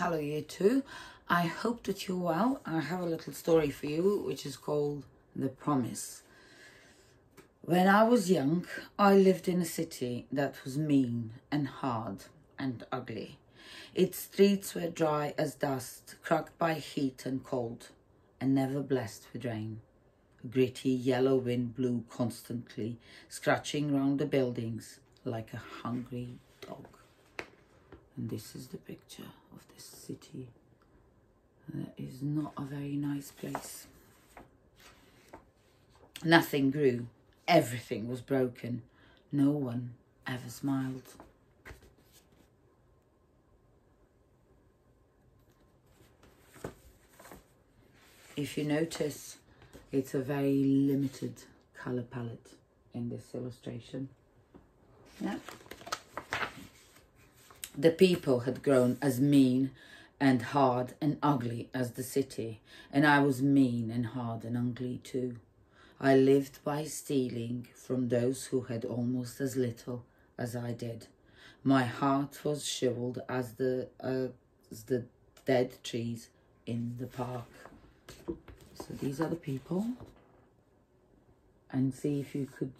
Hello you two. I hope that you're well. I have a little story for you which is called The Promise. When I was young, I lived in a city that was mean and hard and ugly. Its streets were dry as dust, cracked by heat and cold, and never blessed with rain. A gritty yellow wind blew constantly, scratching round the buildings like a hungry dog. And this is the picture of this city. That is not a very nice place. Nothing grew. Everything was broken. No one ever smiled. If you notice, it's a very limited colour palette in this illustration. Yeah. The people had grown as mean and hard and ugly as the city, and I was mean and hard and ugly too. I lived by stealing from those who had almost as little as I did. My heart was shriveled as the dead trees in the park. So these are the people, and see if you could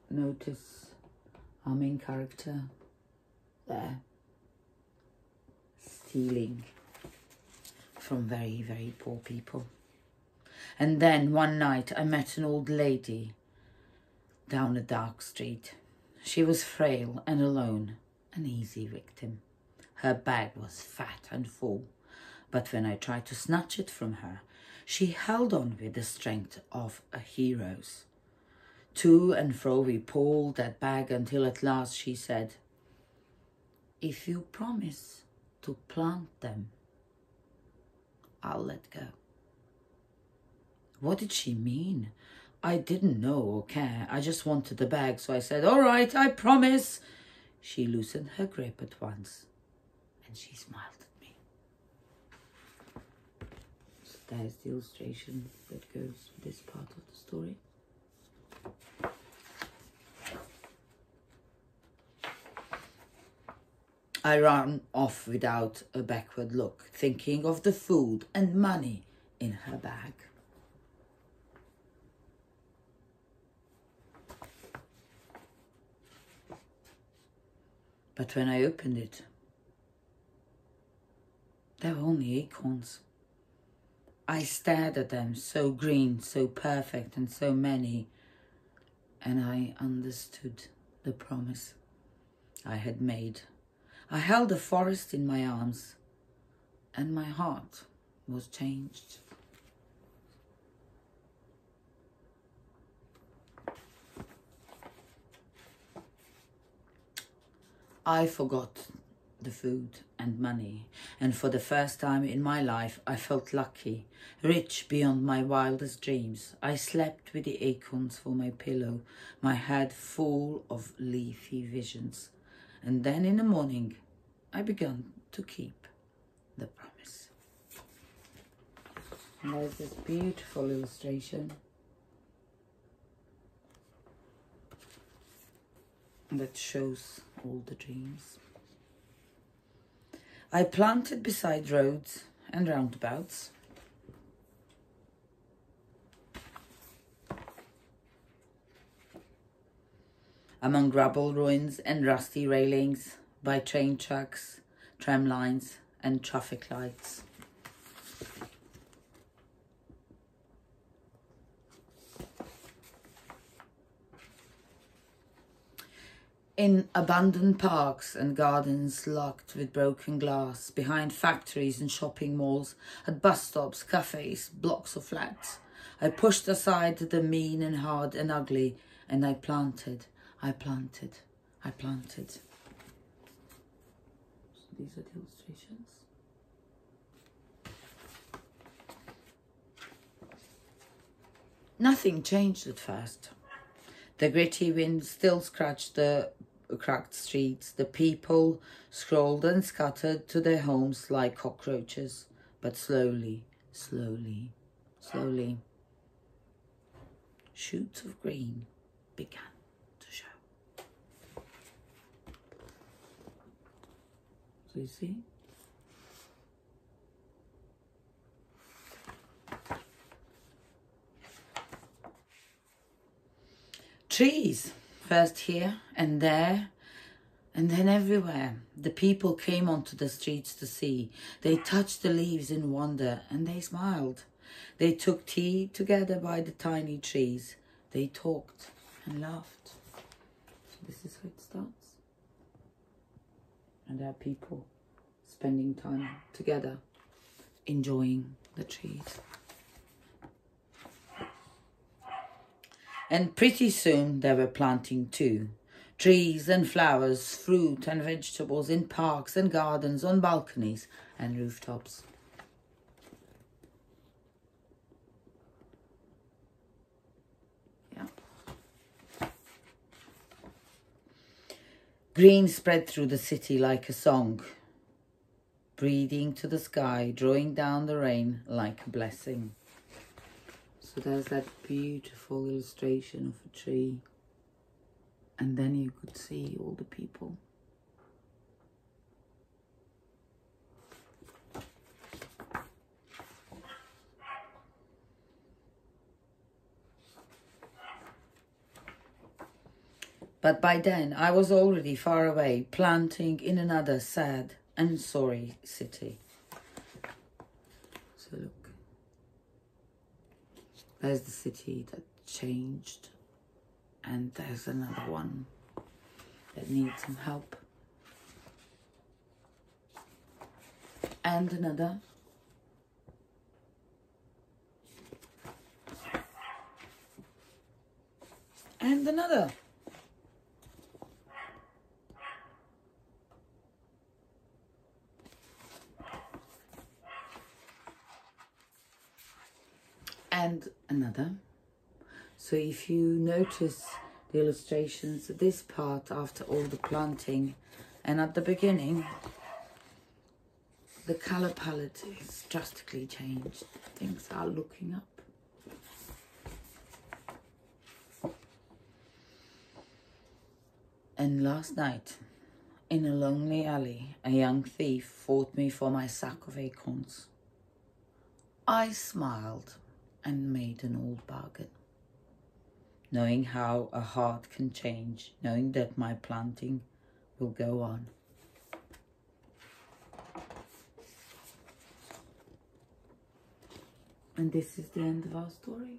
notice our main character there, stealing from very, very poor people. And then one night I met an old lady down a dark street. She was frail and alone, an easy victim. Her bag was fat and full, but when I tried to snatch it from her, she held on with the strength of a hero's. To and fro we pulled that bag until at last she said, "If you promise to plant them, I'll let go." What did she mean? I didn't know or care. I just wanted the bag, so I said, "All right, I promise." She loosened her grip at once, and she smiled at me. So there's the illustration that goes with this part of the story. I ran off without a backward look, thinking of the food and money in her bag. But when I opened it, there were only acorns. I stared at them, so green, so perfect, and so many, and I understood the promise I had made. I held the forest in my arms, and my heart was changed. I forgot the food and money, and for the first time in my life I felt lucky, rich beyond my wildest dreams. I slept with the acorns for my pillow, my head full of leafy visions. And then in the morning I began to keep the promise. And there's this beautiful illustration that shows all the dreams. I planted beside roads and roundabouts. Among rubble ruins and rusty railings, by train tracks, tram lines and traffic lights. In abandoned parks and gardens locked with broken glass, behind factories and shopping malls, at bus stops, cafes, blocks of flats, I pushed aside the mean and hard and ugly, and I planted, I planted, I planted. So these are the illustrations. Nothing changed at first. The gritty wind still scratched the cracked streets. The people scrolled and scattered to their homes like cockroaches. But slowly, slowly, slowly, shoots of green began to show. So you see, trees, first here and there, and then everywhere. The people came onto the streets to see. They touched the leaves in wonder and they smiled. They took tea together by the tiny trees. They talked and laughed. So this is how it starts. And there are people spending time together, enjoying the trees. And pretty soon they were planting too. Trees and flowers, fruit and vegetables in parks and gardens, on balconies and rooftops. Yeah. Green spread through the city like a song, breathing to the sky, drawing down the rain like a blessing. So there's that beautiful illustration of a tree. And then you could see all the people. But by then I was already far away, planting in another sad and sorry city. So look, there's the city that changed. And there's another one that needs some help. And another. And another. And another. So if you notice the illustrations, this part after all the planting and at the beginning, the color palette is drastically changed. Things are looking up. And last night, in a lonely alley, a young thief fought me for my sack of acorns. I smiled and made an old bargain, knowing how a heart can change, knowing that my planting will go on. And this is the end of our story.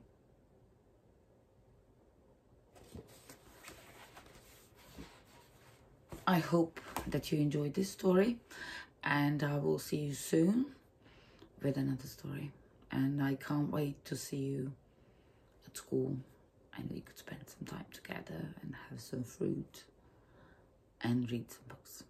I hope that you enjoyed this story, and I will see you soon with another story. And I can't wait to see you at school, and we could spend some time together and have some fruit and read some books.